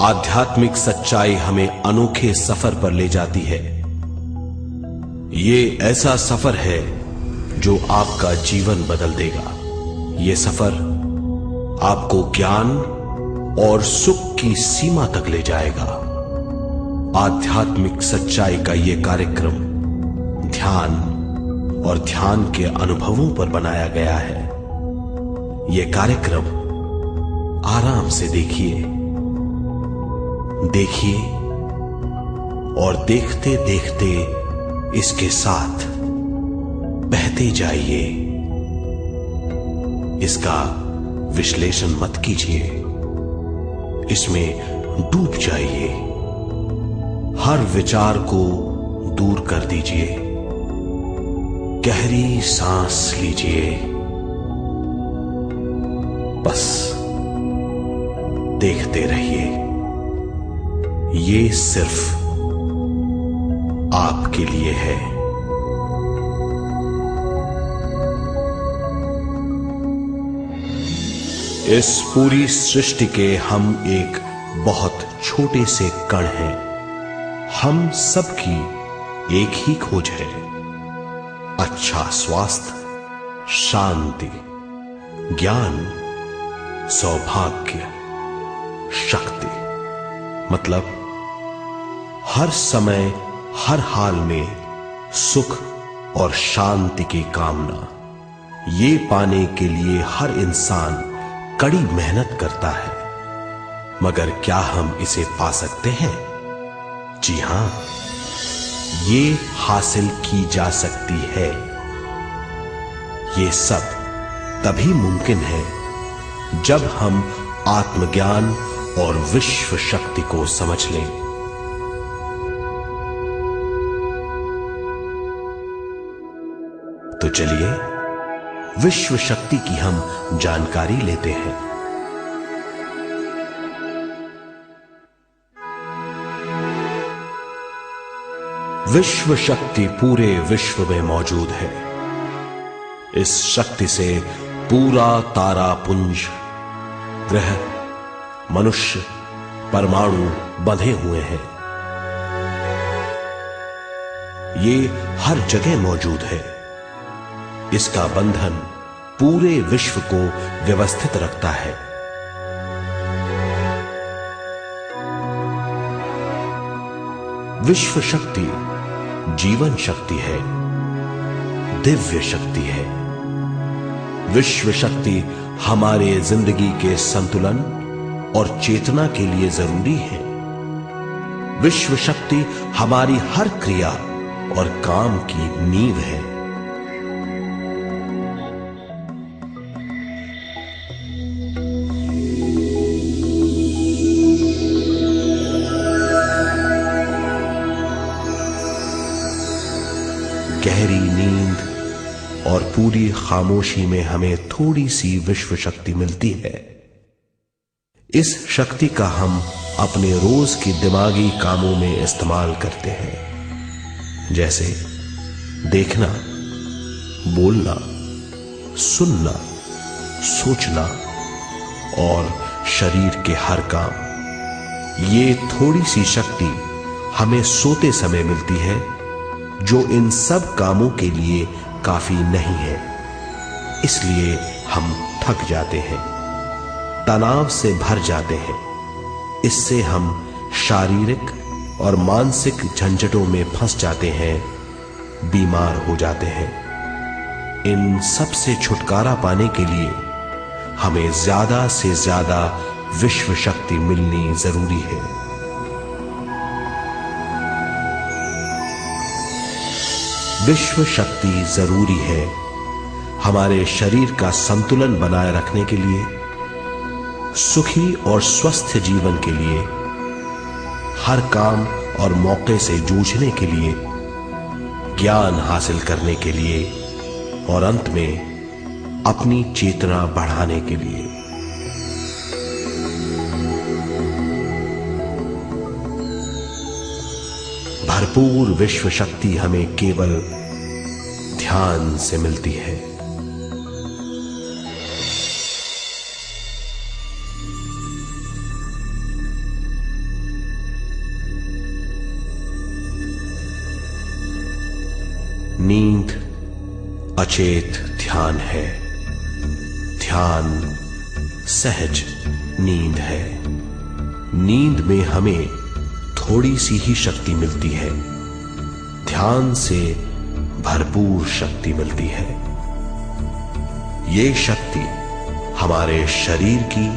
आध्यात्मिक सच्चाई हमें अनोखे सफर पर ले जाती है। ये ऐसा सफर है जो आपका जीवन बदल देगा। ये सफर आपको ज्ञान और सुख की सीमा तक ले जाएगा। आध्यात्मिक सच्चाई का ये कार्यक्रम ध्यान और ध्यान के अनुभवों पर बनाया गया है। ये कार्यक्रम आराम से देखिए और देखते देखते इसके साथ बहते जाइए। इसका विश्लेषण मत कीजिए, इसमें डूब जाइए। हर विचार को दूर कर दीजिए। गहरी सांस लीजिए। बस देखते रहिए। ये सिर्फ आपके लिए है। इस पूरी सृष्टि के हम एक बहुत छोटे से कण हैं। हम सबकी एक ही खोज है, अच्छा स्वास्थ्य, शांति, ज्ञान, सौभाग्य, शक्ति। मतलब हर समय हर हाल में सुख और शांति की कामना। ये पाने के लिए हर इंसान कड़ी मेहनत करता है, मगर क्या हम इसे पा सकते हैं? जी हां, ये हासिल की जा सकती है। ये सब तभी मुमकिन है जब हम आत्मज्ञान और विश्व शक्ति को समझ लें। तो चलिए विश्व शक्ति की हम जानकारी लेते हैं। विश्व शक्ति पूरे विश्व में मौजूद है। इस शक्ति से पूरा तारापुंज, ग्रह, मनुष्य, परमाणु बंधे हुए हैं। ये हर जगह मौजूद है। इसका बंधन पूरे विश्व को व्यवस्थित रखता है। विश्व शक्ति जीवन शक्ति है, दिव्य शक्ति है। विश्व शक्ति हमारे जिंदगी के संतुलन और चेतना के लिए जरूरी है। विश्व शक्ति हमारी हर क्रिया और काम की नींव है। गहरी नींद और पूरी खामोशी में हमें थोड़ी सी विश्व शक्ति मिलती है। इस शक्ति का हम अपने रोज के दिमागी कामों में इस्तेमाल करते हैं, जैसे देखना, बोलना, सुनना, सोचना और शरीर के हर काम। ये थोड़ी सी शक्ति हमें सोते समय मिलती है, जो इन सब कामों के लिए काफी नहीं है। इसलिए हम थक जाते हैं, तनाव से भर जाते हैं। इससे हम शारीरिक और मानसिक झंझटों में फंस जाते हैं, बीमार हो जाते हैं। इन सब से छुटकारा पाने के लिए हमें ज्यादा से ज्यादा विश्व शक्ति मिलनी जरूरी है। विश्व शक्ति जरूरी है हमारे शरीर का संतुलन बनाए रखने के लिए, सुखी और स्वस्थ जीवन के लिए, हर काम और मौके से जूझने के लिए, ज्ञान हासिल करने के लिए और अंत में अपनी चेतना बढ़ाने के लिए। भरपूर विश्व शक्ति हमें केवल ध्यान से मिलती है। नींद अचेत ध्यान है, ध्यान सहज नींद है। नींद में हमें थोड़ी सी ही शक्ति मिलती है, ध्यान से भरपूर शक्ति मिलती है। ये शक्ति हमारे शरीर की,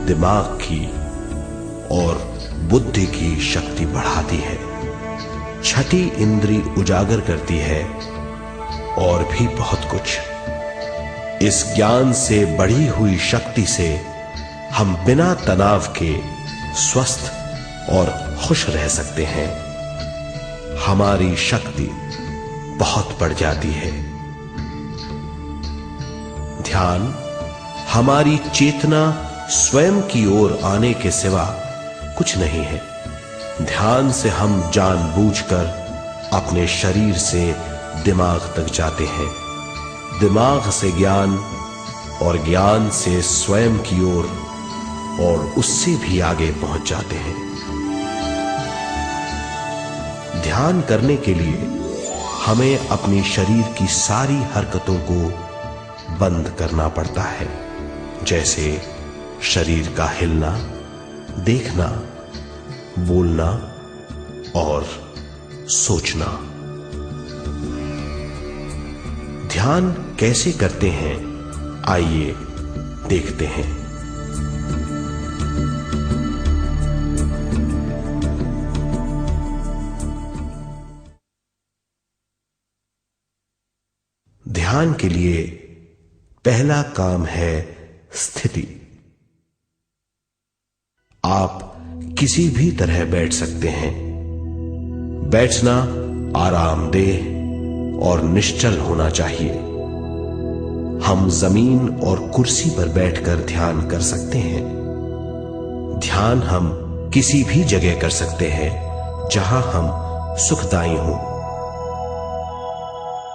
दिमाग की और बुद्धि की शक्ति बढ़ाती है, छठी इंद्री उजागर करती है और भी बहुत कुछ। इस ज्ञान से बढ़ी हुई शक्ति से हम बिना तनाव के स्वस्थ और खुश रह सकते हैं। हमारी शक्ति बहुत बढ़ जाती है। ध्यान हमारी चेतना स्वयं की ओर आने के सिवा कुछ नहीं है। ध्यान से हम जानबूझकर अपने शरीर से दिमाग तक जाते हैं, दिमाग से ज्ञान और ज्ञान से स्वयं की ओर और उससे भी आगे पहुंच जाते हैं। ध्यान करने के लिए हमें अपनी शरीर की सारी हरकतों को बंद करना पड़ता है, जैसे शरीर का हिलना, देखना, बोलना और सोचना। ध्यान कैसे करते हैं, आइए देखते हैं। ध्यान के लिए पहला काम है स्थिति। आप किसी भी तरह बैठ सकते हैं। बैठना आरामदेह और निश्चल होना चाहिए। हम जमीन और कुर्सी पर बैठकर ध्यान कर सकते हैं। ध्यान हम किसी भी जगह कर सकते हैं जहां हम सुखदायी हों।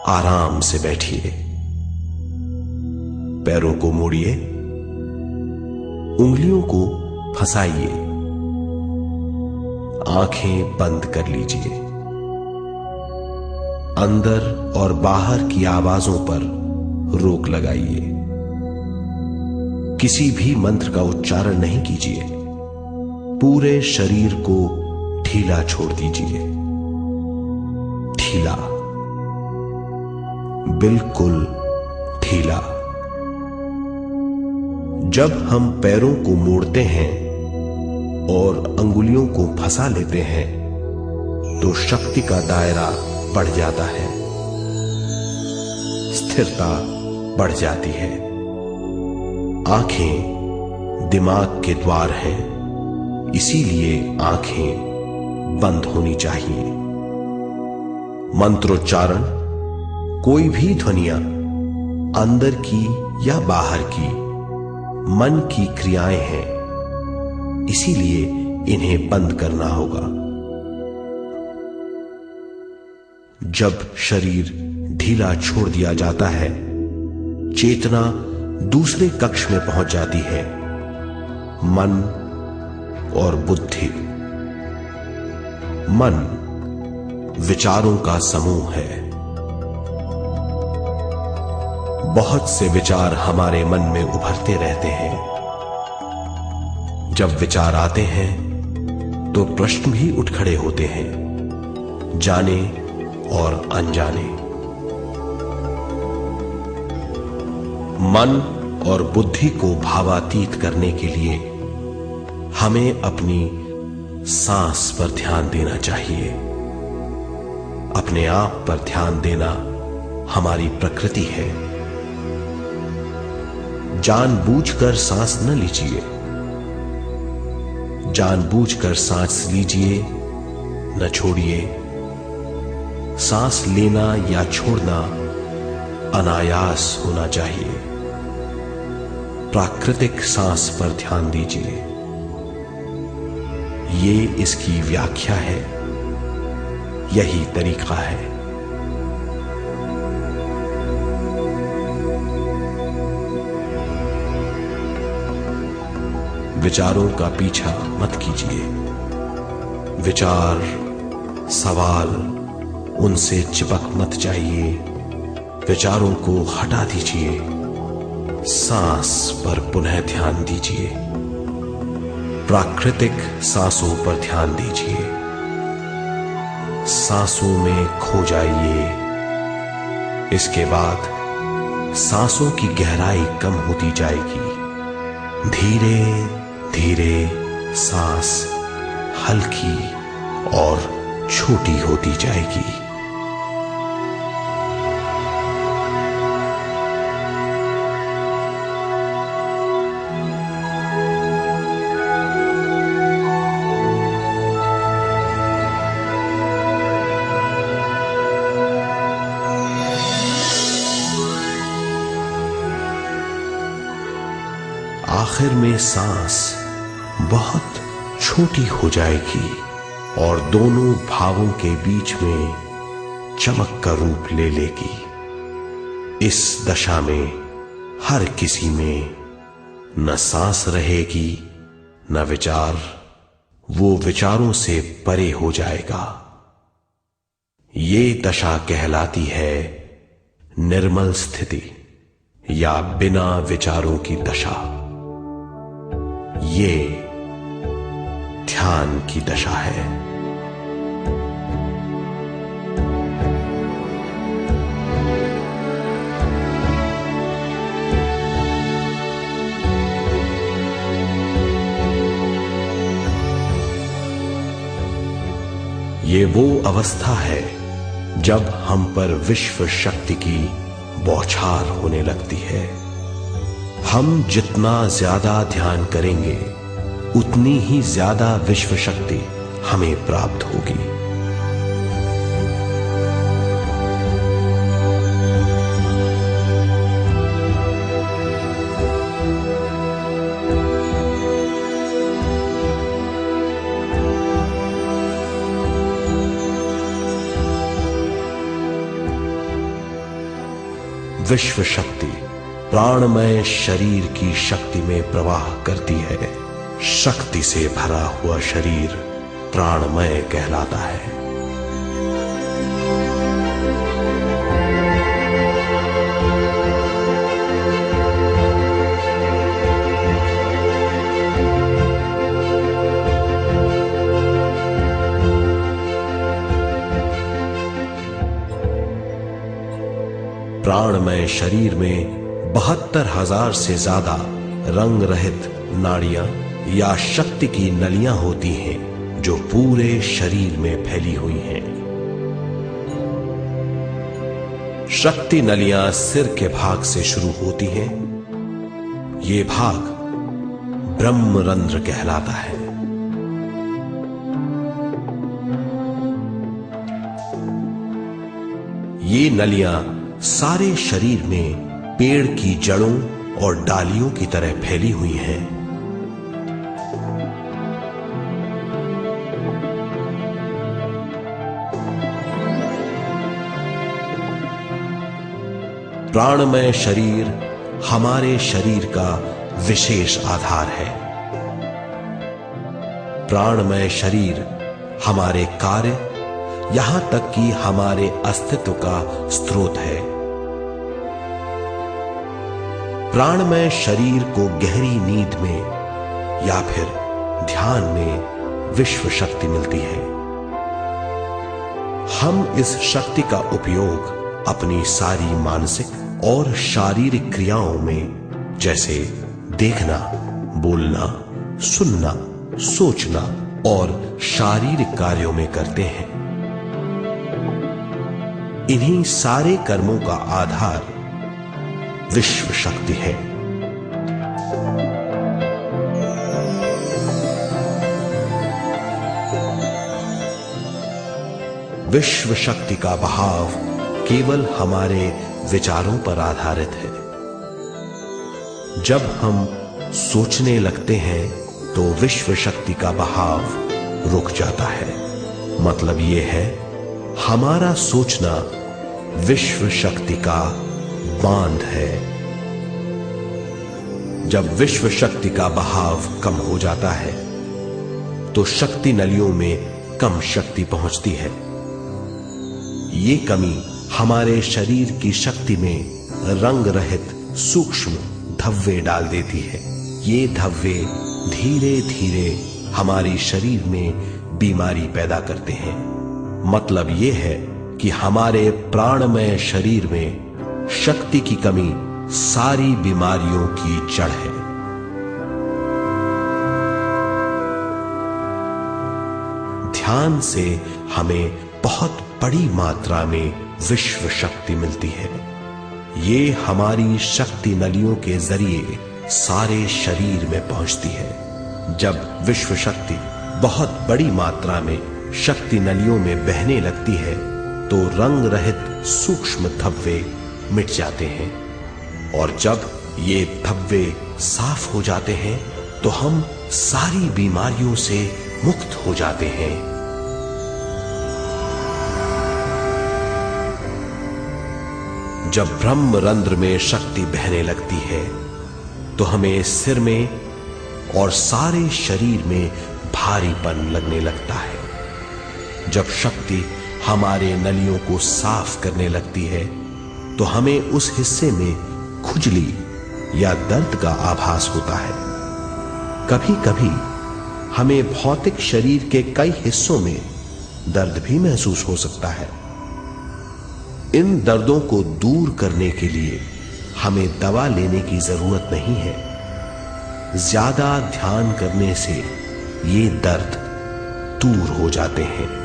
आराम से बैठिए, पैरों को मोड़िए, उंगलियों को फंसाइए, आंखें बंद कर लीजिए। अंदर और बाहर की आवाजों पर रोक लगाइए। किसी भी मंत्र का उच्चारण नहीं कीजिए। पूरे शरीर को ढीला छोड़ दीजिए। ढीला, बिल्कुल ढीला। जब हम पैरों को मोड़ते हैं और अंगुलियों को फंसा लेते हैं तो शक्ति का दायरा बढ़ जाता है, स्थिरता बढ़ जाती है। आंखें दिमाग के द्वार हैं, इसीलिए आंखें बंद होनी चाहिए। मंत्रोच्चारण, कोई भी ध्वनियां अंदर की या बाहर की मन की क्रियाएं हैं, इसीलिए इन्हें बंद करना होगा। जब शरीर ढीला छोड़ दिया जाता है, चेतना दूसरे कक्ष में पहुंच जाती है। मन और बुद्धि। मन विचारों का समूह है। बहुत से विचार हमारे मन में उभरते रहते हैं। जब विचार आते हैं तो प्रश्न भी उठ खड़े होते हैं, जाने और अनजाने। मन और बुद्धि को भावातीत करने के लिए हमें अपनी सांस पर ध्यान देना चाहिए। अपने आप पर ध्यान देना हमारी प्रकृति है। जानबूझकर सांस न लीजिए। जानबूझकर सांस लीजिए, न छोड़िए। सांस लेना या छोड़ना अनायास होना चाहिए। प्राकृतिक सांस पर ध्यान दीजिए। ये इसकी व्याख्या है, यही तरीका है। विचारों का पीछा मत कीजिए। विचार, सवाल उनसे चिपक मत जाइए, विचारों को हटा दीजिए, सांस पर पुनः ध्यान दीजिए, प्राकृतिक सांसों पर ध्यान दीजिए, सांसों में खो जाइए। इसके बाद सांसों की गहराई कम होती जाएगी, धीरे धीरे सांस हल्की और छोटी होती जाएगी। आखिर में सांस बहुत छोटी हो जाएगी और दोनों भावों के बीच में चमक का रूप ले लेगी। इस दशा में हर किसी में न सांस रहेगी न विचार, वो विचारों से परे हो जाएगा। ये दशा कहलाती है निर्मल स्थिति या बिना विचारों की दशा। ये ध्यान की दशा है। ये वो अवस्था है जब हम पर विश्व शक्ति की बौछार होने लगती है। हम जितना ज्यादा ध्यान करेंगे उतनी ही ज्यादा विश्व शक्ति हमें प्राप्त होगी। विश्व शक्ति प्राणमय शरीर की शक्ति में प्रवाह करती है। शक्ति से भरा हुआ शरीर प्राणमय कहलाता है। प्राणमय शरीर में 72,000 से ज्यादा रंग रहित नाड़ियां या शक्ति की नलियां होती हैं जो पूरे शरीर में फैली हुई हैं। शक्ति नलियां सिर के भाग से शुरू होती हैं। ये भाग ब्रह्मरंध्र कहलाता है। ये नलियां सारे शरीर में पेड़ की जड़ों और डालियों की तरह फैली हुई हैं। प्राणमय शरीर हमारे शरीर का विशेष आधार है। प्राणमय शरीर हमारे कार्य, यहां तक कि हमारे अस्तित्व का स्रोत है। प्राणमय शरीर को गहरी नींद में या फिर ध्यान में विश्व शक्ति मिलती है। हम इस शक्ति का उपयोग अपनी सारी मानसिक और शारीरिक क्रियाओं में, जैसे देखना, बोलना, सुनना, सोचना और शारीरिक कार्यों में करते हैं। इन्हीं सारे कर्मों का आधार विश्व शक्ति है। विश्व शक्ति का बहाव केवल हमारे विचारों पर आधारित है। जब हम सोचने लगते हैं तो विश्व शक्ति का बहाव रुक जाता है। मतलब यह है, हमारा सोचना विश्व शक्ति का बांध है। जब विश्व शक्ति का बहाव कम हो जाता है तो शक्ति नलियों में कम शक्ति पहुंचती है। ये कमी हमारे शरीर की शक्ति में रंग रहित सूक्ष्म धब्बे डाल देती है। ये धब्बे धीरे धीरे हमारे शरीर में बीमारी पैदा करते हैं। मतलब ये है कि हमारे प्राणमय शरीर में शक्ति की कमी सारी बीमारियों की जड़ है। ध्यान से हमें बहुत बड़ी मात्रा में विश्व शक्ति मिलती है। ये हमारी शक्ति नलियों के जरिए सारे शरीर में पहुंचती है। जब विश्व शक्ति बहुत बड़ी मात्रा में शक्ति नलियों में बहने लगती है तो रंग रहित सूक्ष्म धब्बे मिट जाते हैं, और जब ये धब्बे साफ हो जाते हैं तो हम सारी बीमारियों से मुक्त हो जाते हैं। जब ब्रह्म रंध्र में शक्ति बहने लगती है तो हमें सिर में और सारे शरीर में भारीपन लगने लगता है। जब शक्ति हमारे नलियों को साफ करने लगती है तो हमें उस हिस्से में खुजली या दर्द का आभास होता है। कभी कभी हमें भौतिक शरीर के कई हिस्सों में दर्द भी महसूस हो सकता है। इन दर्दों को दूर करने के लिए हमें दवा लेने की जरूरत नहीं है। ज्यादा ध्यान करने से ये दर्द दूर हो जाते हैं।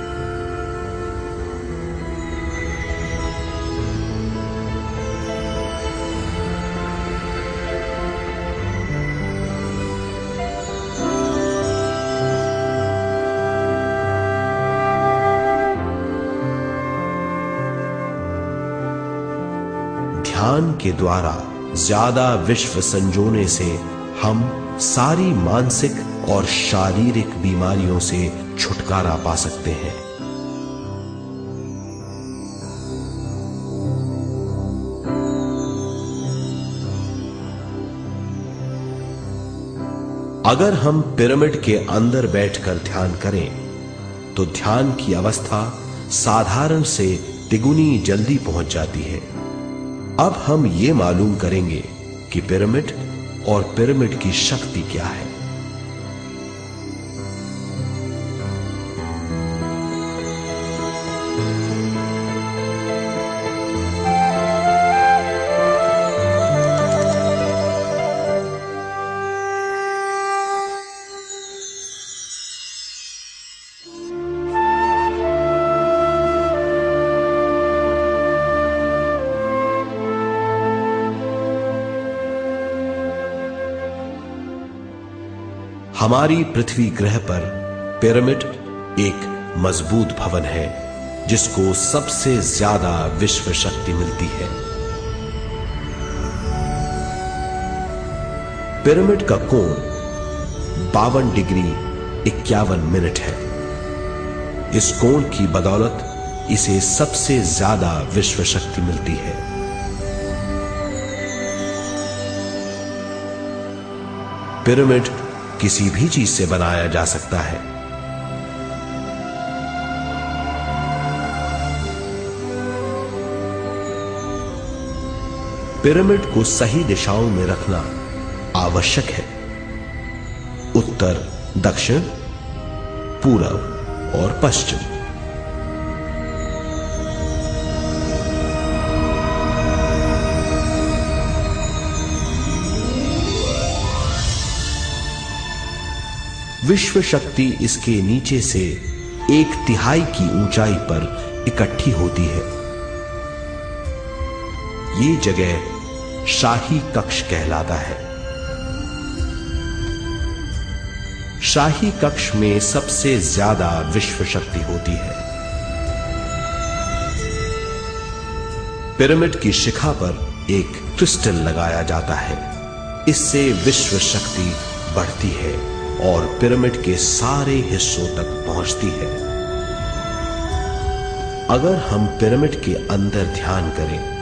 ध्यान के द्वारा ज्यादा विश्व संजोने से हम सारी मानसिक और शारीरिक बीमारियों से छुटकारा पा सकते हैं। अगर हम पिरामिड के अंदर बैठकर ध्यान करें तो ध्यान की अवस्था साधारण से तिगुनी जल्दी पहुंच जाती है। अब हम ये मालूम करेंगे कि पिरामिड और पिरामिड की शक्ति क्या है। हमारी पृथ्वी ग्रह पर पिरामिड एक मजबूत भवन है जिसको सबसे ज्यादा विश्व शक्ति मिलती है। पिरामिड का कोण 52 डिग्री 51 मिनट है। इस कोण की बदौलत इसे सबसे ज्यादा विश्व शक्ति मिलती है। पिरामिड किसी भी चीज से बनाया जा सकता है। पिरामिड को सही दिशाओं में रखना आवश्यक है। उत्तर, दक्षिण, पूरब और पश्चिम। विश्व शक्ति इसके नीचे से 1/3 की ऊंचाई पर इकट्ठी होती है। ये जगह शाही कक्ष कहलाता है। शाही कक्ष में सबसे ज्यादा विश्व शक्ति होती है। पिरामिड की शिखा पर एक क्रिस्टल लगाया जाता है। इससे विश्व शक्ति बढ़ती है और पिरामिड के सारे हिस्सों तक पहुंचती है। अगर हम पिरामिड के अंदर ध्यान करें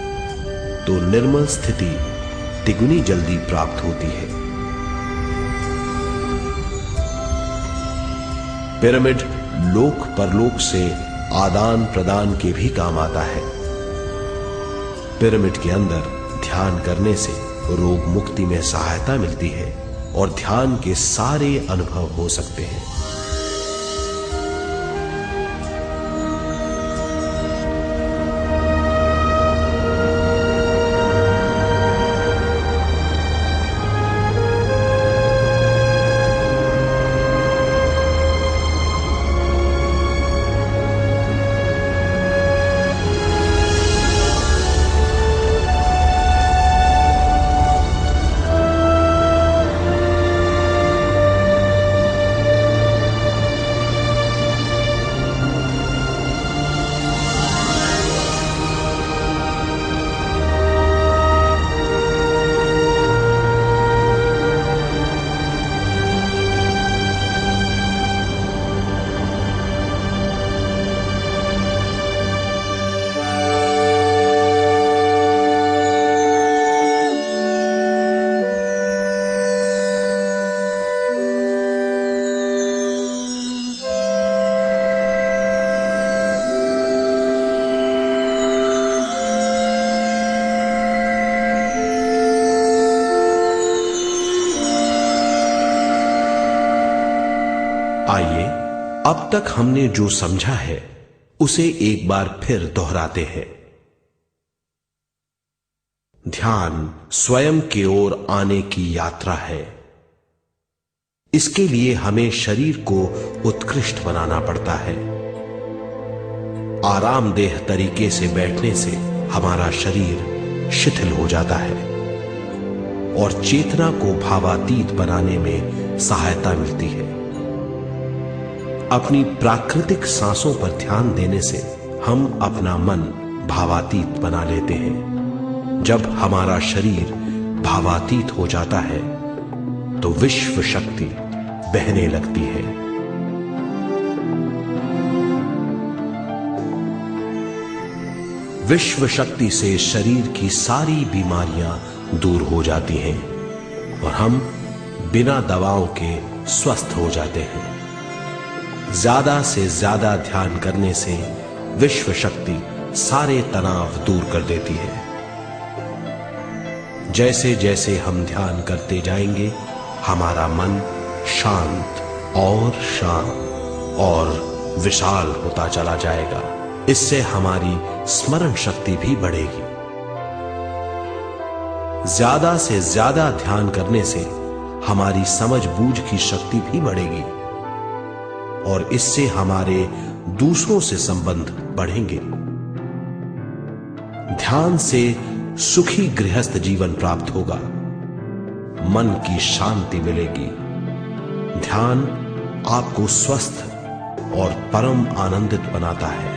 तो निर्मल स्थिति तिगुनी जल्दी प्राप्त होती है। पिरामिड लोक परलोक से आदान प्रदान के भी काम आता है। पिरामिड के अंदर ध्यान करने से रोग मुक्ति में सहायता मिलती है और ध्यान के सारे अनुभव हो सकते हैं। आइए अब तक हमने जो समझा है उसे एक बार फिर दोहराते हैं। ध्यान स्वयं की ओर आने की यात्रा है। इसके लिए हमें शरीर को उत्कृष्ट बनाना पड़ता है। आरामदेह तरीके से बैठने से हमारा शरीर शिथिल हो जाता है और चेतना को भावातीत बनाने में सहायता मिलती है। अपनी प्राकृतिक सांसों पर ध्यान देने से हम अपना मन भावातीत बना लेते हैं। जब हमारा शरीर भावातीत हो जाता है तो विश्व शक्ति बहने लगती है। विश्व शक्ति से शरीर की सारी बीमारियां दूर हो जाती हैं और हम बिना दवाओं के स्वस्थ हो जाते हैं। ज्यादा से ज्यादा ध्यान करने से विश्व शक्ति सारे तनाव दूर कर देती है। जैसे जैसे हम ध्यान करते जाएंगे हमारा मन शांत और विशाल होता चला जाएगा। इससे हमारी स्मरण शक्ति भी बढ़ेगी। ज्यादा से ज्यादा ध्यान करने से हमारी समझ बूझ की शक्ति भी बढ़ेगी और इससे हमारे दूसरों से संबंध बढ़ेंगे। ध्यान से सुखी गृहस्थ जीवन प्राप्त होगा, मन की शांति मिलेगी। ध्यान आपको स्वस्थ और परम आनंदित बनाता है।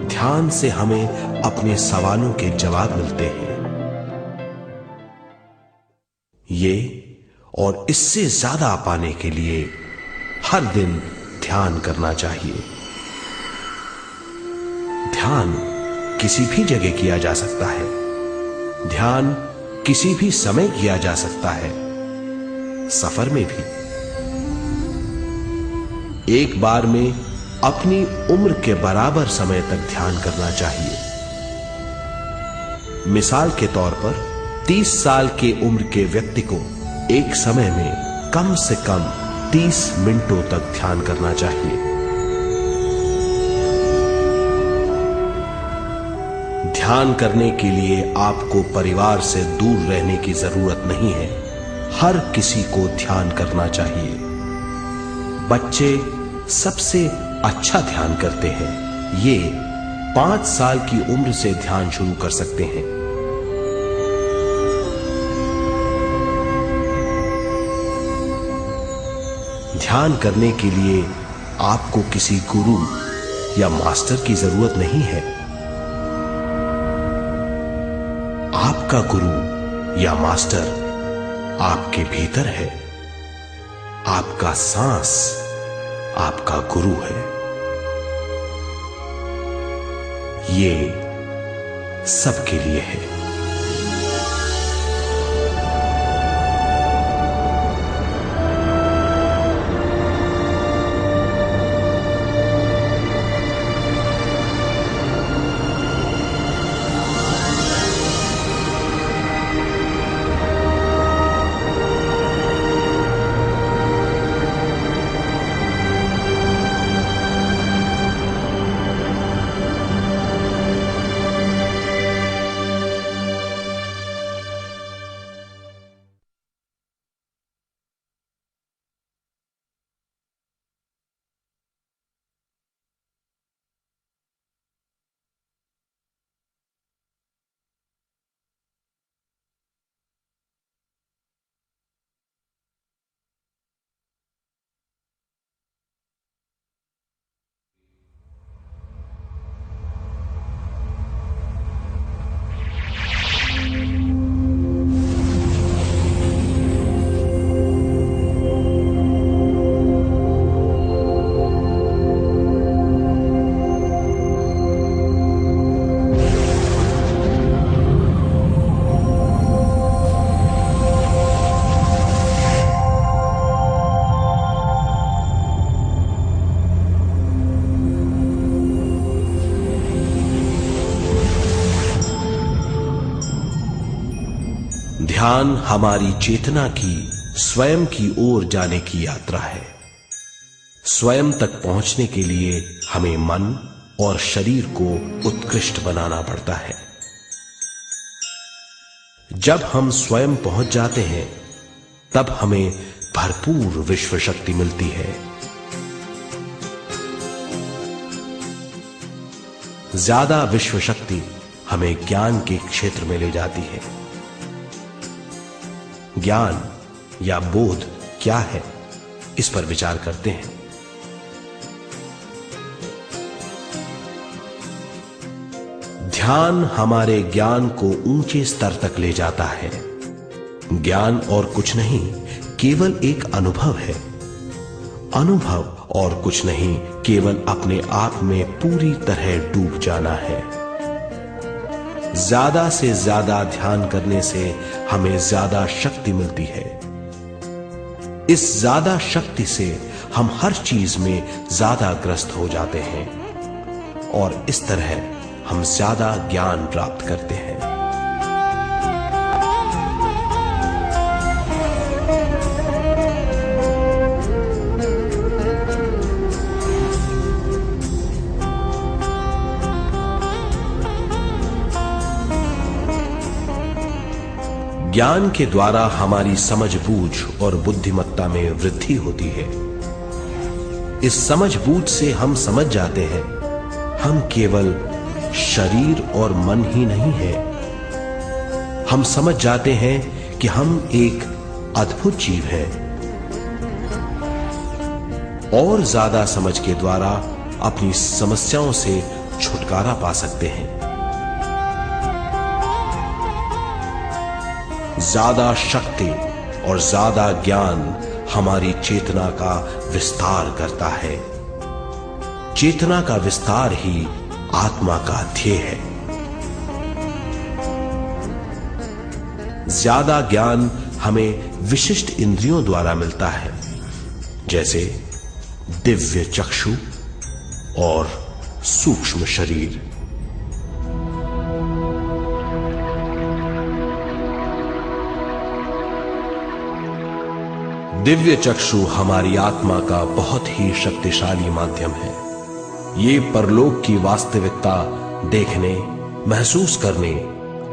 ध्यान से हमें अपने सवालों के जवाब मिलते हैं। ये और इससे ज्यादा पाने के लिए हर दिन ध्यान करना चाहिए। ध्यान किसी भी जगह किया जा सकता है। ध्यान किसी भी समय किया जा सकता है, सफर में भी। एक बार में अपनी उम्र के बराबर समय तक ध्यान करना चाहिए। मिसाल के तौर पर 30 साल की उम्र के व्यक्ति को एक समय में कम से कम 30 मिनटों तक ध्यान करना चाहिए। ध्यान करने के लिए आपको परिवार से दूर रहने की जरूरत नहीं है। हर किसी को ध्यान करना चाहिए। बच्चे सबसे अच्छा ध्यान करते हैं। ये 5 साल की उम्र से ध्यान शुरू कर सकते हैं। ध्यान करने के लिए आपको किसी गुरु या मास्टर की जरूरत नहीं है। आपका गुरु या मास्टर आपके भीतर है। आपका सांस आपका गुरु है। ये सबके लिए है। ध्यान हमारी चेतना की स्वयं की ओर जाने की यात्रा है। स्वयं तक पहुंचने के लिए हमें मन और शरीर को उत्कृष्ट बनाना पड़ता है। जब हम स्वयं पहुंच जाते हैं तब हमें भरपूर विश्व शक्ति मिलती है। ज्यादा विश्व शक्ति हमें ज्ञान के क्षेत्र में ले जाती है। ज्ञान या बोध क्या है, इस पर विचार करते हैं। ध्यान हमारे ज्ञान को ऊंचे स्तर तक ले जाता है। ज्ञान और कुछ नहीं, केवल एक अनुभव है। अनुभव और कुछ नहीं, केवल अपने आप में पूरी तरह डूब जाना है। ज्यादा से ज्यादा ध्यान करने से हमें ज्यादा शक्ति मिलती है। इस ज्यादा शक्ति से हम हर चीज में ज्यादा ग्रस्त हो जाते हैं और इस तरह हम ज्यादा ज्ञान प्राप्त करते हैं। ज्ञान के द्वारा हमारी समझ बूझ और बुद्धिमत्ता में वृद्धि होती है। इस समझ बूझ से हम समझ जाते हैं हम केवल शरीर और मन ही नहीं है। हम समझ जाते हैं कि हम एक अद्भुत जीव हैं। और ज्यादा समझ के द्वारा अपनी समस्याओं से छुटकारा पा सकते हैं। ज्यादा शक्ति और ज्यादा ज्ञान हमारी चेतना का विस्तार करता है। चेतना का विस्तार ही आत्मा का ध्येय है। ज्यादा ज्ञान हमें विशिष्ट इंद्रियों द्वारा मिलता है, जैसे दिव्य चक्षु और सूक्ष्म शरीर। दिव्य चक्षु हमारी आत्मा का बहुत ही शक्तिशाली माध्यम है। ये परलोक की वास्तविकता देखने, महसूस करने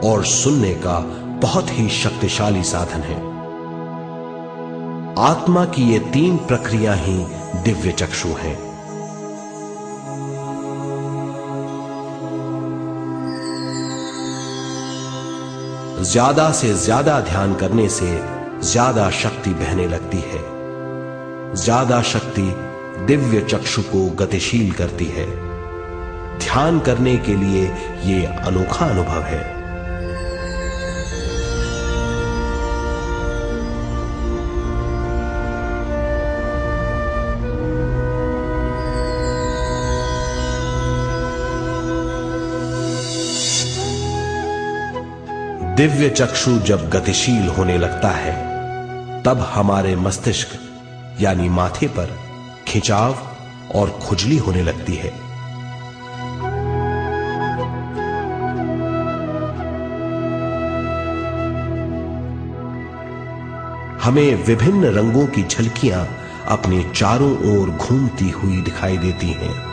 और सुनने का बहुत ही शक्तिशाली साधन है। आत्मा की ये तीन प्रक्रिया ही दिव्य चक्षु हैं। ज्यादा से ज्यादा ध्यान करने से ज्यादा शक्ति बहने लगती है। ज्यादा शक्ति दिव्य चक्षु को गतिशील करती है। ध्यान करने के लिए यह अनोखा अनुभव है। दिव्य चक्षु जब गतिशील होने लगता है तब हमारे मस्तिष्क यानी माथे पर खिंचाव और खुजली होने लगती है। हमें विभिन्न रंगों की झलकियां अपने चारों ओर घूमती हुई दिखाई देती हैं।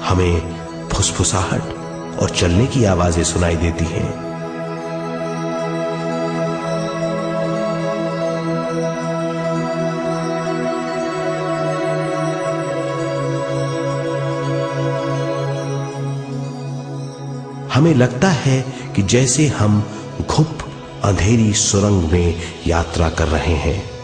हमें फुसफुसाहट और चलने की आवाजें सुनाई देती हैं। हमें लगता है कि जैसे हम घुप अंधेरी सुरंग में यात्रा कर रहे हैं।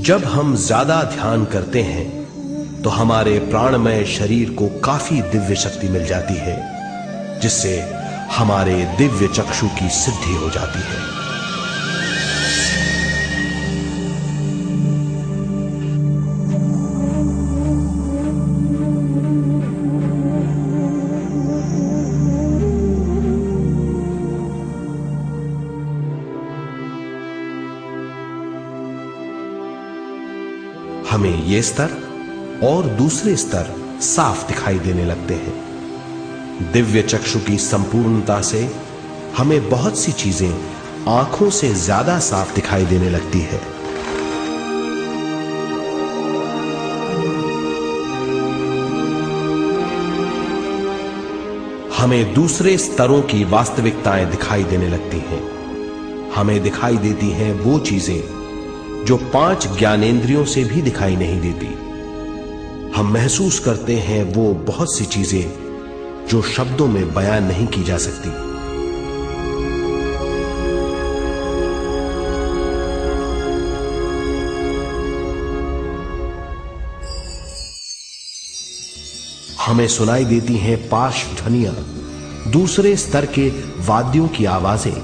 जब हम ज्यादा ध्यान करते हैं तो हमारे प्राणमय शरीर को काफी दिव्य शक्ति मिल जाती है, जिससे हमारे दिव्य चक्षु की सिद्धि हो जाती है। हमें ये स्तर और दूसरे स्तर साफ दिखाई देने लगते हैं। दिव्य चक्षु की संपूर्णता से हमें बहुत सी चीजें आंखों से ज्यादा साफ दिखाई देने लगती है। हमें दूसरे स्तरों की वास्तविकताएं दिखाई देने लगती हैं। हमें दिखाई देती हैं वो चीजें जो 5 ज्ञानेंद्रियों से भी दिखाई नहीं देती। हम महसूस करते हैं वो बहुत सी चीजें जो शब्दों में बयान नहीं की जा सकती। हमें सुनाई देती हैं पार्श्व ध्वनियां, दूसरे स्तर के वाद्यों की आवाजें।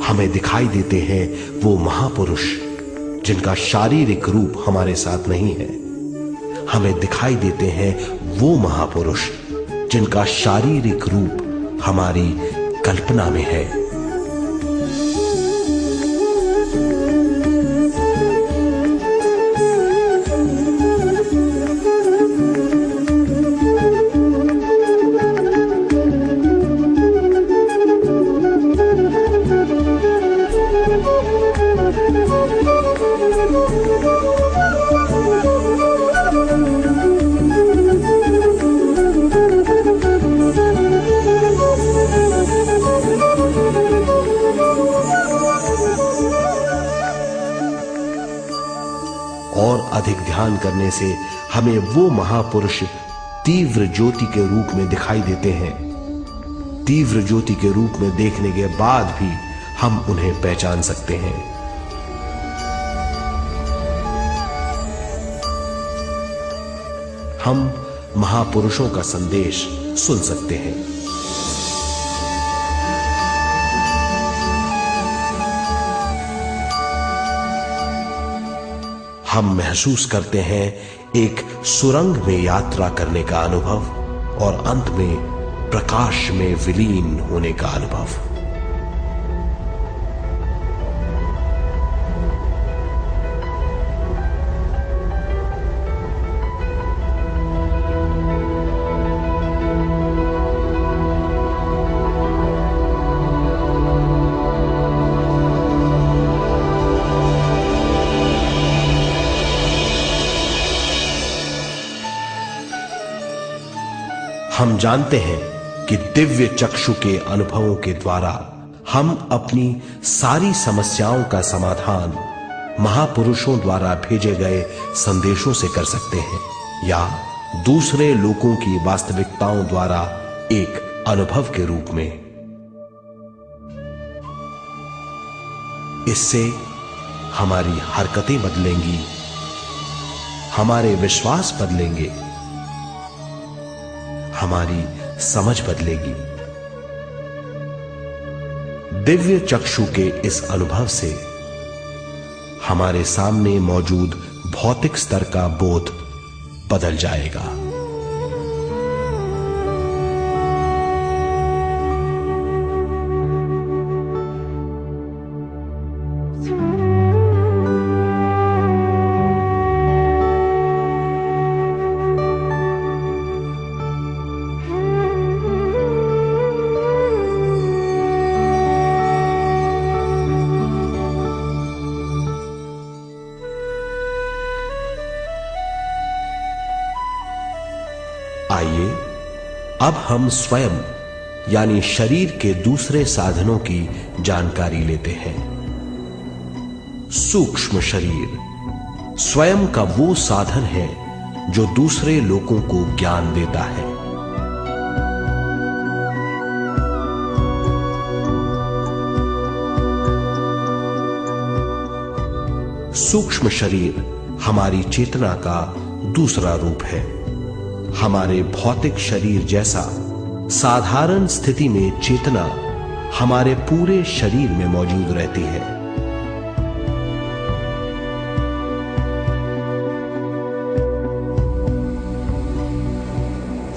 हमें दिखाई देते हैं वो महापुरुष जिनका शारीरिक रूप हमारे साथ नहीं है। हमें दिखाई देते हैं वो महापुरुष जिनका शारीरिक रूप हमारी कल्पना में है। और अधिक ध्यान करने से हमें वो महापुरुष तीव्र ज्योति के रूप में दिखाई देते हैं। तीव्र ज्योति के रूप में देखने के बाद भी हम उन्हें पहचान सकते हैं। हम महापुरुषों का संदेश सुन सकते हैं। हम महसूस करते हैं एक सुरंग में यात्रा करने का अनुभव और अंत में प्रकाश में विलीन होने का अनुभव। हम जानते हैं कि दिव्य चक्षु के अनुभवों के द्वारा हम अपनी सारी समस्याओं का समाधान महापुरुषों द्वारा भेजे गए संदेशों से कर सकते हैं, या दूसरे लोगों की वास्तविकताओं द्वारा एक अनुभव के रूप में। इससे हमारी हरकतें बदलेंगी, हमारे विश्वास बदलेंगे, हमारी समझ बदलेगी। दिव्य चक्षु के इस अनुभव से हमारे सामने मौजूद भौतिक स्तर का बोध बदल जाएगा। आइए अब हम स्वयं यानी शरीर के दूसरे साधनों की जानकारी लेते हैं। सूक्ष्म शरीर स्वयं का वो साधन है जो दूसरे लोगों को ज्ञान देता है। सूक्ष्म शरीर हमारी चेतना का दूसरा रूप है। हमारे भौतिक शरीर जैसा साधारण स्थिति में चेतना हमारे पूरे शरीर में मौजूद रहती है।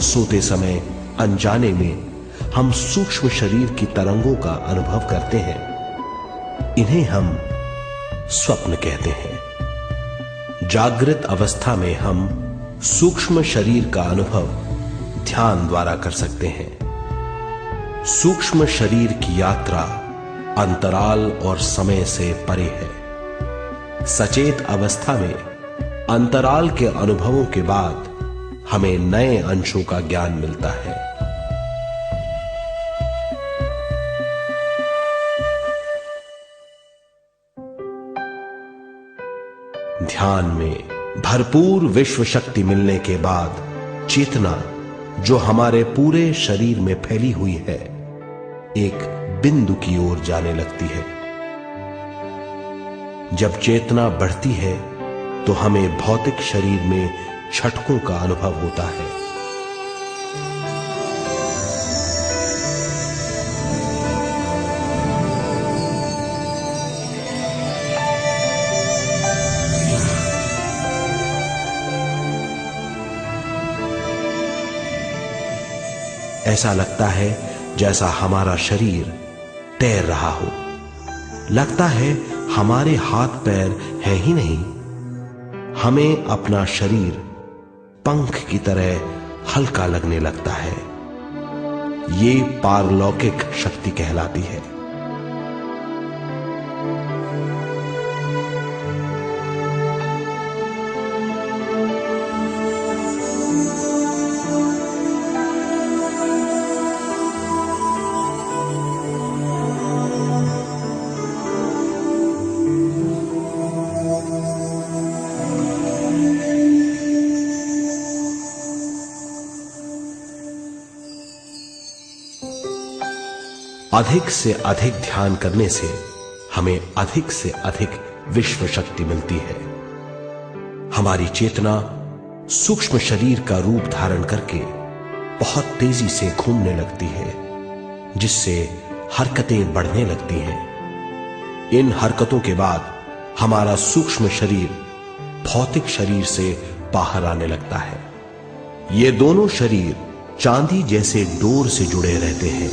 सोते समय अनजाने में हम सूक्ष्म शरीर की तरंगों का अनुभव करते हैं। इन्हें हम स्वप्न कहते हैं। जागृत अवस्था में हम सूक्ष्म शरीर का अनुभव ध्यान द्वारा कर सकते हैं। सूक्ष्म शरीर की यात्रा अंतराल और समय से परे है। सचेत अवस्था में अंतराल के अनुभवों के बाद हमें नए अंशों का ज्ञान मिलता है। ध्यान में भरपूर विश्व शक्ति मिलने के बाद चेतना जो हमारे पूरे शरीर में फैली हुई है, एक बिंदु की ओर जाने लगती है। जब चेतना बढ़ती है तो हमें भौतिक शरीर में झटकों का अनुभव होता है। ऐसा लगता है जैसा हमारा शरीर तैर रहा हो। लगता है हमारे हाथ पैर हैं ही नहीं। हमें अपना शरीर पंख की तरह हल्का लगने लगता है। ये पारलौकिक शक्ति कहलाती है। अधिक से अधिक ध्यान करने से हमें अधिक से अधिक विश्व शक्ति मिलती है। हमारी चेतना सूक्ष्म शरीर का रूप धारण करके बहुत तेजी से घूमने लगती है, जिससे हरकतें बढ़ने लगती हैं। इन हरकतों के बाद हमारा सूक्ष्म शरीर भौतिक शरीर से बाहर आने लगता है। ये दोनों शरीर चांदी जैसे डोर से जुड़े रहते हैं।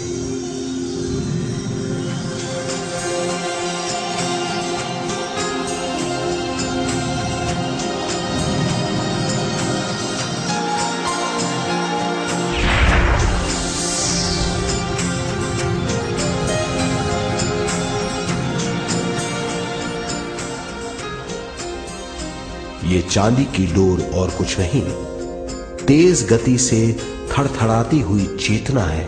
ये चांदी की डोर और कुछ नहीं, तेज गति से थड़थड़ाती हुई चेतना है,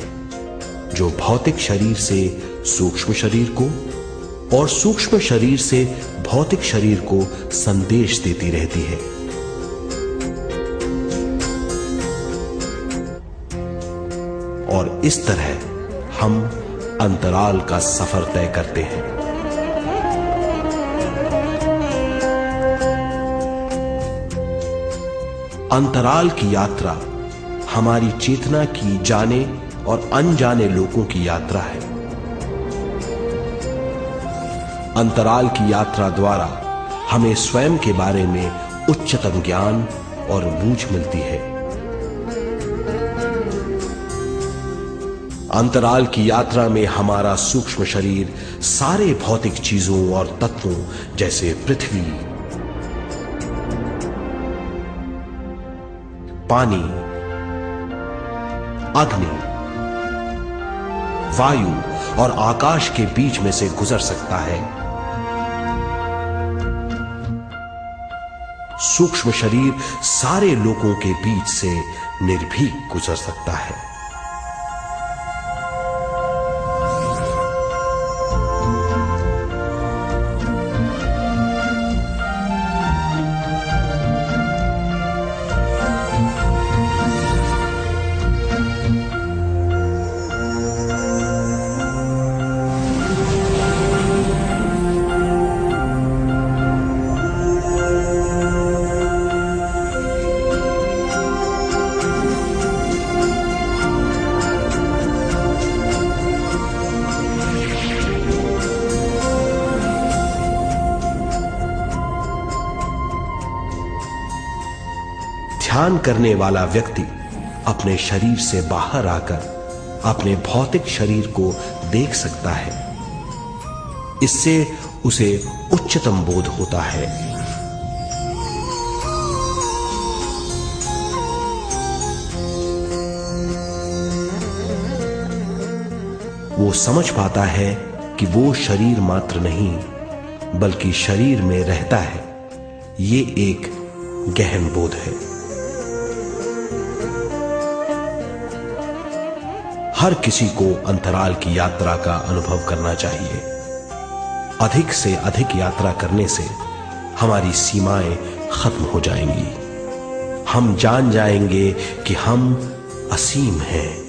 जो भौतिक शरीर से सूक्ष्म शरीर को और सूक्ष्म शरीर से भौतिक शरीर को संदेश देती रहती है। और इस तरह हम अंतराल का सफर तय करते हैं। अंतराल की यात्रा हमारी चेतना की जाने और अनजाने लोगों की यात्रा है। अंतराल की यात्रा द्वारा हमें स्वयं के बारे में उच्चतम ज्ञान और बूझ मिलती है। अंतराल की यात्रा में हमारा सूक्ष्म शरीर सारे भौतिक चीजों और तत्वों जैसे पृथ्वी, पानी, अग्नि, वायु और आकाश के बीच में से गुजर सकता है। सूक्ष्म शरीर सारे लोगों के बीच से निर्भीक गुजर सकता है। ध्यान करने वाला व्यक्ति अपने शरीर से बाहर आकर अपने भौतिक शरीर को देख सकता है। इससे उसे उच्चतम बोध होता है। वो समझ पाता है कि वो शरीर मात्र नहीं बल्कि शरीर में रहता है। ये एक गहन बोध है। हर किसी को अंतराल की यात्रा का अनुभव करना चाहिए। अधिक से अधिक यात्रा करने से हमारी सीमाएं खत्म हो जाएंगी। हम जान जाएंगे कि हम असीम हैं।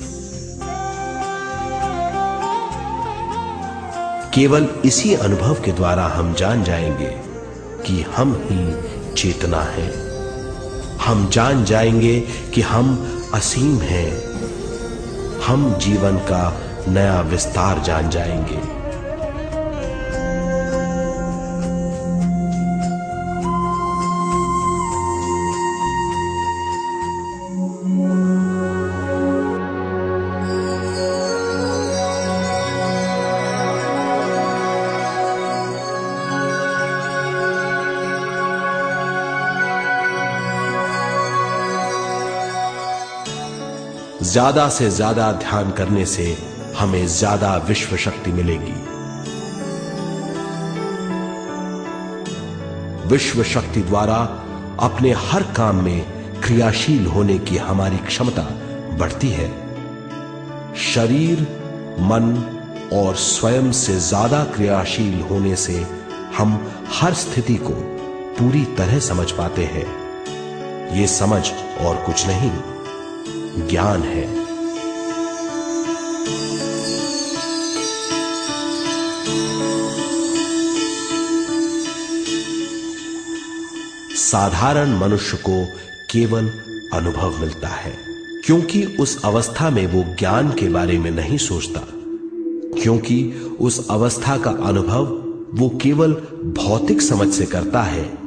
केवल इसी अनुभव के द्वारा हम जान जाएंगे कि हम ही चेतना हैं। हम जान जाएंगे कि हम असीम हैं। हम जीवन का नया विस्तार जान जाएंगे। ज्यादा से ज्यादा ध्यान करने से हमें ज्यादा विश्व शक्ति मिलेगी। विश्व शक्ति द्वारा अपने हर काम में क्रियाशील होने की हमारी क्षमता बढ़ती है। शरीर, मन और स्वयं से ज्यादा क्रियाशील होने से हम हर स्थिति को पूरी तरह समझ पाते हैं। ये समझ और कुछ नहीं, ज्ञान है। साधारण मनुष्य को केवल अनुभव मिलता है, क्योंकि उस अवस्था में वो ज्ञान के बारे में नहीं सोचता, क्योंकि उस अवस्था का अनुभव वो केवल भौतिक समझ से करता है।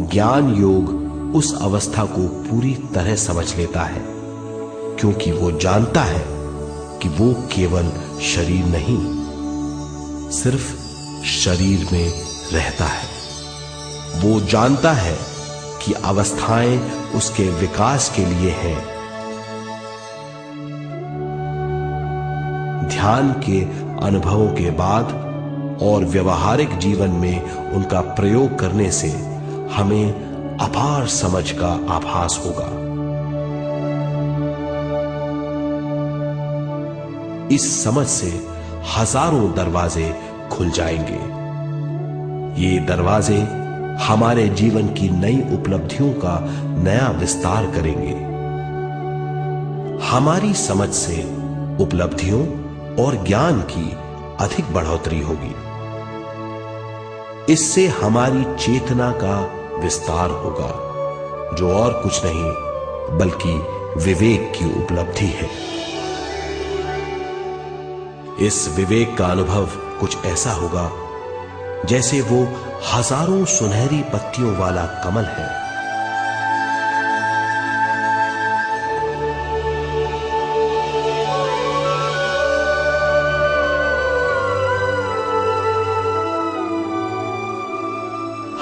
ज्ञान योग उस अवस्था को पूरी तरह समझ लेता है, क्योंकि वो जानता है कि वो केवल शरीर नहीं, सिर्फ शरीर में रहता है। वो जानता है कि अवस्थाएं उसके विकास के लिए हैं। ध्यान के अनुभवों के बाद और व्यवहारिक जीवन में उनका प्रयोग करने से हमें अपार समझ का आभास होगा। इस समझ से हजारों दरवाजे खुल जाएंगे। ये दरवाजे हमारे जीवन की नई उपलब्धियों का नया विस्तार करेंगे। हमारी समझ से उपलब्धियों और ज्ञान की अधिक बढ़ोतरी होगी। इससे हमारी चेतना का विस्तार होगा, जो और कुछ नहीं बल्कि विवेक की उपलब्धि है। इस विवेक का अनुभव कुछ ऐसा होगा जैसे वो हजारों सुनहरी पत्तियों वाला कमल है।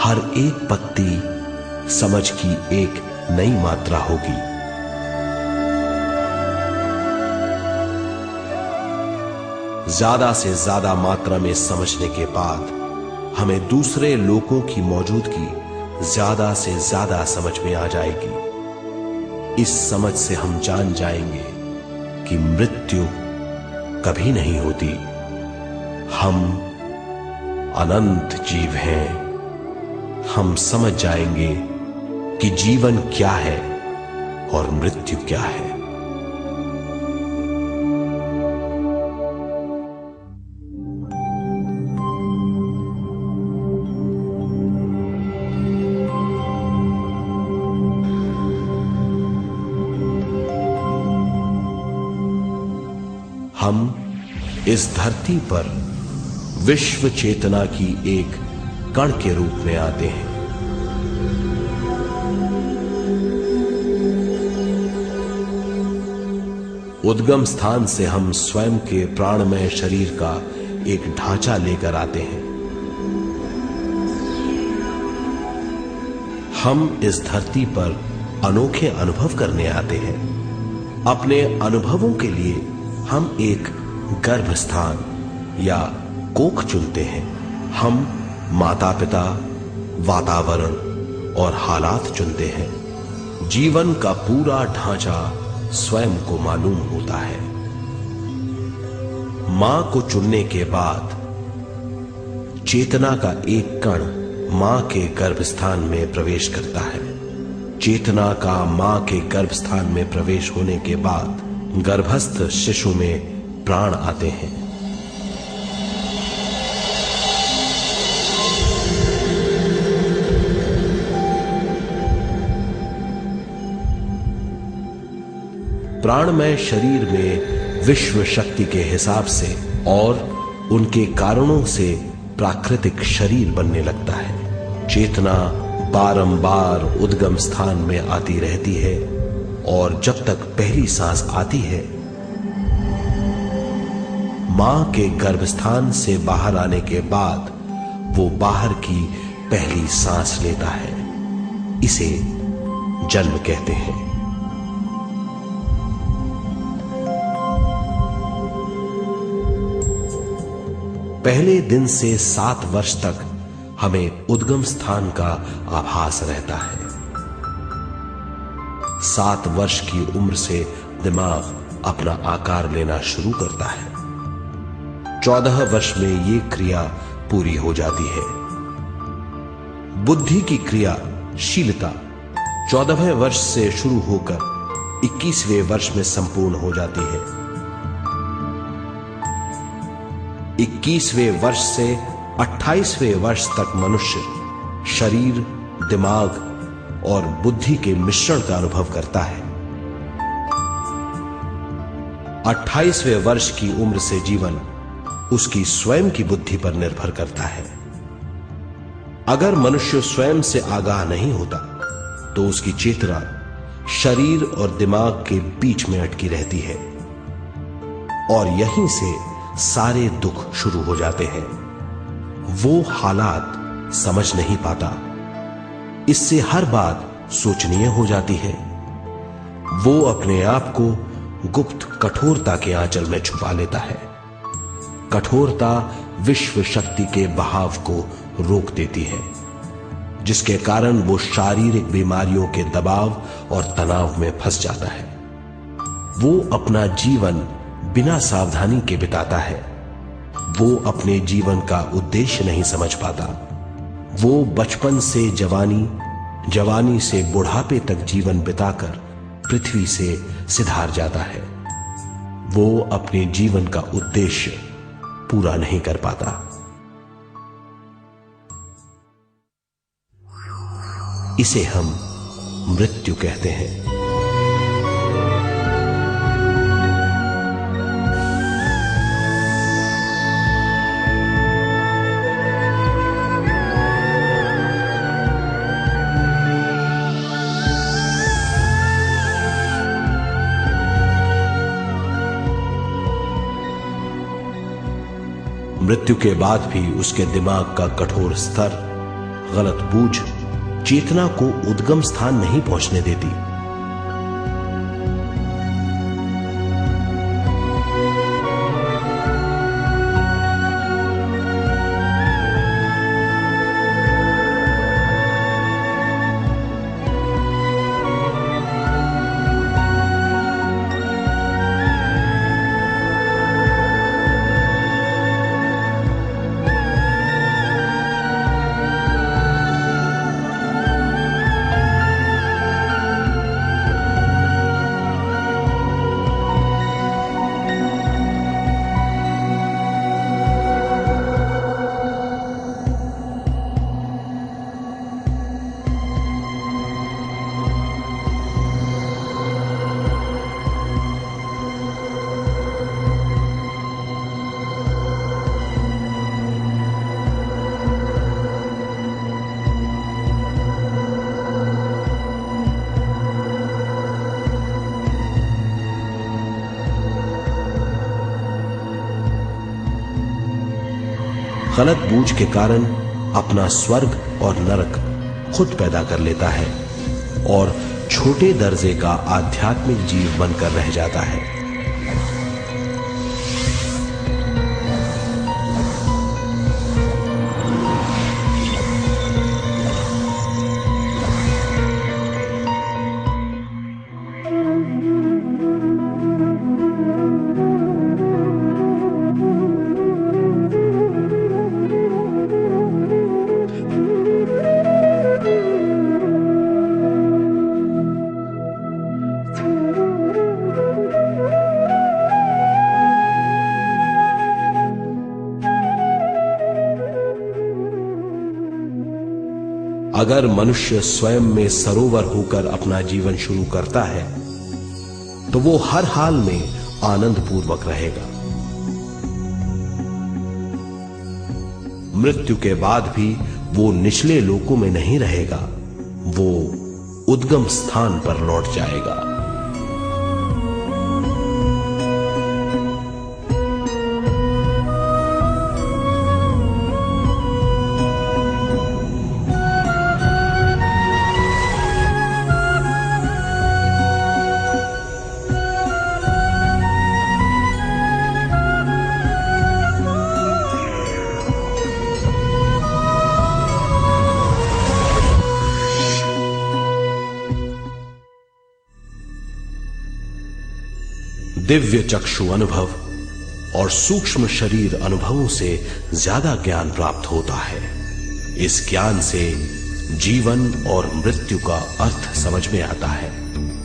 हर एक पत्ती समझ की एक नई मात्रा होगी। ज्यादा से ज्यादा मात्रा में समझने के बाद हमें दूसरे लोगों की मौजूदगी ज्यादा से ज्यादा समझ में आ जाएगी। इस समझ से हम जान जाएंगे कि मृत्यु कभी नहीं होती। हम अनंत जीव हैं। हम समझ जाएंगे कि जीवन क्या है और मृत्यु क्या है। हम इस धरती पर विश्व चेतना की एक कण के रूप में आते हैं। उद्गम स्थान से हम स्वयं के प्राणमय शरीर का एक ढांचा लेकर आते हैं। हम इस धरती पर अनोखे अनुभव करने आते हैं। अपने अनुभवों के लिए हम एक गर्भ स्थान या कोख चुनते हैं। हम माता पिता, वातावरण और हालात चुनते हैं। जीवन का पूरा ढांचा स्वयं को मालूम होता है। मां को चुनने के बाद चेतना का एक कण मां के गर्भस्थान में प्रवेश करता है। चेतना का मां के गर्भस्थान में प्रवेश होने के बाद गर्भस्थ शिशु में प्राण आते हैं। प्राणमय शरीर में विश्व शक्ति के हिसाब से और उनके कारणों से प्राकृतिक शरीर बनने लगता है। चेतना बारंबार उद्गम स्थान में आती रहती है और जब तक पहली सांस आती है, मां के गर्भस्थान से बाहर आने के बाद वो बाहर की पहली सांस लेता है। इसे जन्म कहते हैं। पहले दिन से 7 वर्ष तक हमें उद्गम स्थान का आभास रहता है। 7 वर्ष की उम्र से दिमाग अपना आकार लेना शुरू करता है। 14 वर्ष में ये क्रिया पूरी हो जाती है। बुद्धि की क्रियाशीलता 14वें वर्ष से शुरू होकर 21वें वर्ष में संपूर्ण हो जाती है। 21वें वर्ष से 28वें वर्ष तक मनुष्य शरीर, दिमाग और बुद्धि के मिश्रण का अनुभव करता है। 28वें वर्ष की उम्र से जीवन उसकी स्वयं की बुद्धि पर निर्भर करता है। अगर मनुष्य स्वयं से आगाह नहीं होता तो उसकी चेतना शरीर और दिमाग के बीच में अटकी रहती है और यहीं से सारे दुख शुरू हो जाते हैं। वो हालात समझ नहीं पाता, इससे हर बात सोचनीय हो जाती है। वो अपने आप को गुप्त कठोरता के आंचल में छुपा लेता है। कठोरता विश्व शक्ति के बहाव को रोक देती है, जिसके कारण वो शारीरिक बीमारियों के दबाव और तनाव में फंस जाता है। वो अपना जीवन बिना सावधानी के बिताता है। वो अपने जीवन का उद्देश्य नहीं समझ पाता। वो बचपन से जवानी, जवानी से बुढ़ापे तक जीवन बिताकर पृथ्वी से सिधार जाता है। वो अपने जीवन का उद्देश्य पूरा नहीं कर पाता। इसे हम मृत्यु कहते हैं। मृत्यु के बाद भी उसके दिमाग का कठोर स्तर, गलत बूझ चेतना को उद्गम स्थान नहीं पहुंचने देती। गलत बूझ के कारण अपना स्वर्ग और नरक खुद पैदा कर लेता है और छोटे दर्जे का आध्यात्मिक जीव बनकर रह जाता है। अगर मनुष्य स्वयं में सरोवर होकर अपना जीवन शुरू करता है तो वो हर हाल में आनंद पूर्वक रहेगा। मृत्यु के बाद भी वो निचले लोकों में नहीं रहेगा, वो उद्गम स्थान पर लौट जाएगा। दिव्य चक्षु अनुभव और सूक्ष्म शरीर अनुभवों से ज्यादा ज्ञान प्राप्त होता है। इस ज्ञान से जीवन और मृत्यु का अर्थ समझ में आता है।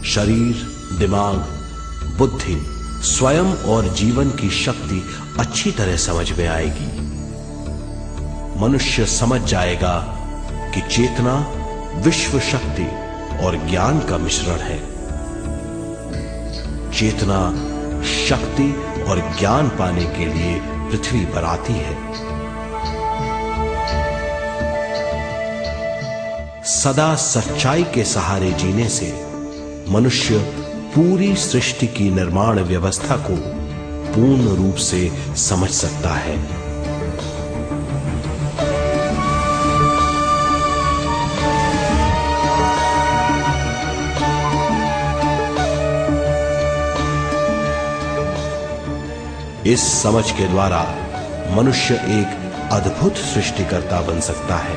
शरीर, दिमाग, बुद्धि, स्वयं और जीवन की शक्ति अच्छी तरह समझ में आएगी। मनुष्य समझ जाएगा कि चेतना विश्व शक्ति और ज्ञान का मिश्रण है। चेतना शक्ति और ज्ञान पाने के लिए पृथ्वी पर आती है। सदा सच्चाई के सहारे जीने से मनुष्य पूरी सृष्टि की निर्माण व्यवस्था को पूर्ण रूप से समझ सकता है। इस समझ के द्वारा मनुष्य एक अद्भुत सृष्टिकर्ता बन सकता है।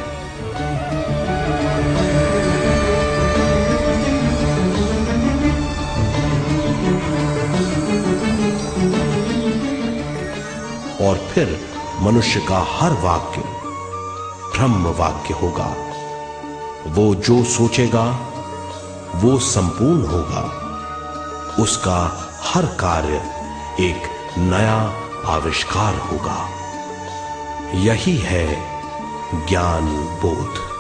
और फिर मनुष्य का हर वाक्य ब्रह्म वाक्य होगा। वो जो सोचेगा वो संपूर्ण होगा। उसका हर कार्य एक नया आविष्कार होगा। यही है ज्ञान बोध।